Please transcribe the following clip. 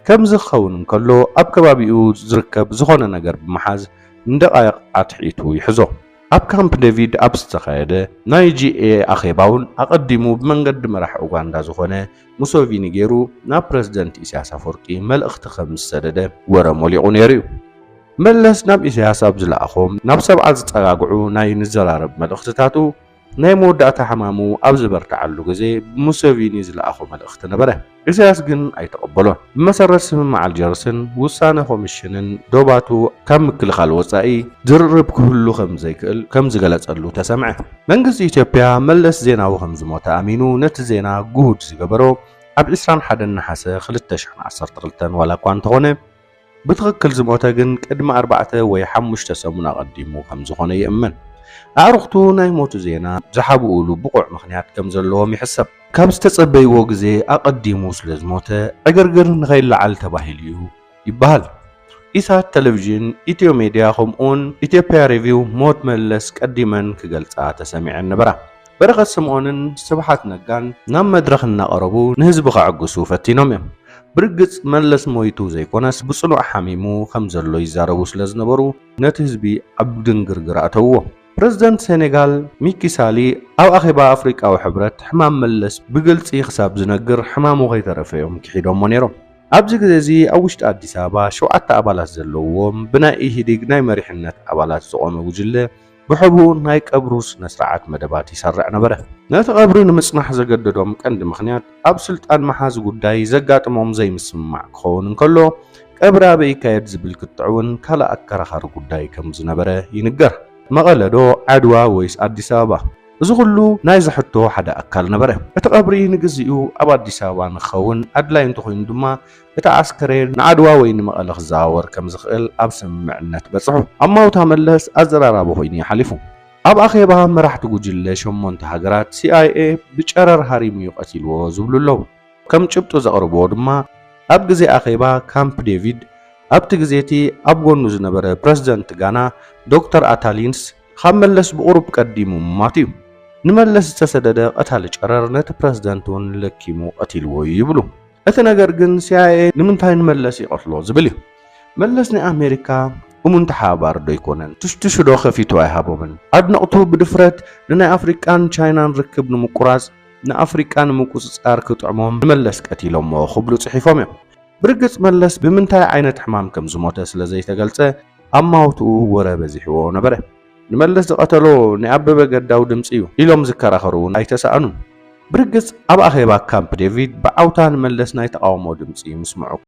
ከምዚ ክኸውን እንከሎ ኣብ ከባቢኡ ዝርከብ ዝኾነ ነገር ብምሓዝ እንደቃይቕ ኣትሒቱ ይሕዞ ኣብ ካምፕ ዴቪድ ኣብ ዝተኻየደ ናይ ጂኤ ኣኼባውን ኣቐዲሙ ብመንገዲ መራሕ ኡጋንዳ ዝኾነ ሙሶቪኒ ገይሩ ናብ ፕረዚደንት ኢሳያስ ኣፈወርቂ መልእኽቲ ከም ዝሰደደ ወረ ሞሊቑ ነይሩ እዩ መለስ ናብ ኢሳያስ ኣብ ዝለኣኾም ናብ ሰብዓ ዝፀጋግዑ ናይ ንዘራረብ መልእኽትታቱ ናይ መወዳእታ ሕማሙ ኣብ ዝበርትዓሉ ግዜ ብሙሶቪኒ ዝለኣኾ መልእኽቲ ነበረ ኢሳያስ ግን ኣይተቐበሎን ብመሰረት ስምምዕ ኣልጀርስን ውሳነ ኮሚሽንን ዶባቱ ካብ ምክልኻል ወፃኢ ዝርርብ ክህሉ ከም ዘይክእል ከም ዝገለጸሉ ተሰምዐ መንግስቲ ኢትዮጵያ መለስ ዜናዊ ከም ዝሞተ ኣሚኑ ነቲ ዜና ጉሁድ ዝገበሮ ኣብ 21 ነሓሰ 2012 ዋላ እኳ እንተኾነ ብትኽክል ዝሞተ ግን ቅድሚ 4 ወይ 5 ሰሙን ኣቐዲሙ ከም ዝኾነ ይእመን ኣዕሩኽቱ ናይ ሞቱ ዜና ዝሓብኡሉ ብቑዕ ምኽንያት ከም ዘለዎም ይሕሰብ ካብ ዝተጸበይዎ ግዜ ኣቐዲሙ ስለ ዝሞተ ዕግርግር ንኸይለዓል ተባሂሉ እዩ ይበሃል ኢሳት ቴሌቪዥን ኢትዮ ሚድያ ከምኡውን ኢትዮጵያ ሪቪው ሞት መለስ ቀዲመን ክገልጻ ተሰሚዐን ነበራ በረኸት ስምዖንን ስብሓት ነጋን ናብ መድረኽ እናቐረቡ ንህዝቢ ከዕግሱ ፈቲኖም እዮም ብርግጽ መለስ ሞይቱ ዘይኮነስ ብጽኑዕ ሓሚሙ ከም ዘሎ ይዛረቡ ስለ ዝነበሩ ነቲ ህዝቢ ኣብ ድንግርግር ኣተውዎ ፕረዚደንት ሴኔጋል ሚኪ ሳሊ ኣብ ኣኼባ ኣፍሪቃዊ ሕብረት ሕማም መለስ ብግልፂ ክሳብ ዝነግር ሕማሙ ከይተረፈዮም ክሒዶሞ ነይሮም ኣብዚ ግዜ እዚ ኣብ ውሽጢ ኣዲስ ኣበባ 7 ኣባላት ዘለውዎም ብናይ ኢህዲግ ናይ መሪሕነት ኣባላት ዝቆመ ጉጅለ ብሕቡእ ናይ ቀብሩ ስነ ስርዓት መደባት ይሰርዕ ነበረ ነቲ ቀብሪ ንምጽናሕ ዘገደዶም ቀንዲ ምኽንያት ኣብ ስልጣን መሓዝ ጉዳይ ዘጋጥሞም ዘይምስምማዕ ክኸውን እንከሎ ቀብሪ ኣበይ ይካየድ ዝብል ክትዕውን ካልእ ኣከራኻሪ ጉዳይ ከም ዝነበረ ይንገር መቐለ ዶ ዓድዋ ወይስ ኣዲስ ኣበባ እዚ ኩሉ ናይ ዝሕቶ ሓደ ኣካል ነበረ እቲ ቀብሪ ንግዚኡ ኣብ ኣዲስ ኣበባ ንኸውን ኣድላይ እንተኮይኑ ድማ እቲ ኣስከሬን ንዓድዋ ወይ ንመቐለ ክዘዋወር ከም ዝኽእል ኣብ ስምምዕነት በጽሑ ኣብ ማውታ መለስ ኣዘራራቢ ኮይኑ ይሓሊፉ ኣብ ኣኼባ መራሕቲ ጉጅለ 8 ሃገራት CIA ብጨረር ሃሪሙ ይቀትልዎ ዝብሉ ኣለዉ ከም ጭብጡ ዘቕርብዎ ድማ ኣብ ግዜ ኣኼባ ካምፕ ዴቪድ ኣብቲ ግዜቲ ኣብ ጎኑ ዝነበረ ፕረዚደንት ጋና ዶክተር ኣታሊንስ ካብ መለስ ብቁሩብ ቀዲሙ ምማት እዩ ንመለስ ዝተሰደደ ቀታሊ ጨረር ነቲ ፕረዚደንት እውን ለኪሙ ቀቲልዎ ይብሉ እቲ ነገር ግን CIA ንምንታይ ንመለስ ይቀትሎ ዝብል እዩ መለስ ናይ ኣሜሪካ እሙንተ ሓባር ዶ ይኮነን ትሽትሽዶ ከፊቱ ኣይሃቦምን ኣድነቕቱ ብድፍረት ንናይ ኣፍሪቃን ቻይናን ርክብ ንምቁራጽ ንኣፍሪቃን ምቁጽጻር ክጥዕሞም ንመለስ ቀቲሎሞ ክብሉ ጽሒፎም እዮም ብርግጽ መለስ ብምንታይ ዓይነት ሕማም ከም ዝሞተ ስለ ዘይተገልጸ ኣብ ማውትኡ ወረ በዚሕዎ ነበረ ንመለስ ዝቐተሎ ናይ ኣበበ ገዳው ድምፂ እዩ ኢሎም ዝከራኸሩ ኣይተሰኣኑን ብርግጽ ኣብ ኣኼባ ካምፕ ዴቪድ ብዓውታ ንመለስ ናይ ተቃውሞ ድምፂ ምስምዑ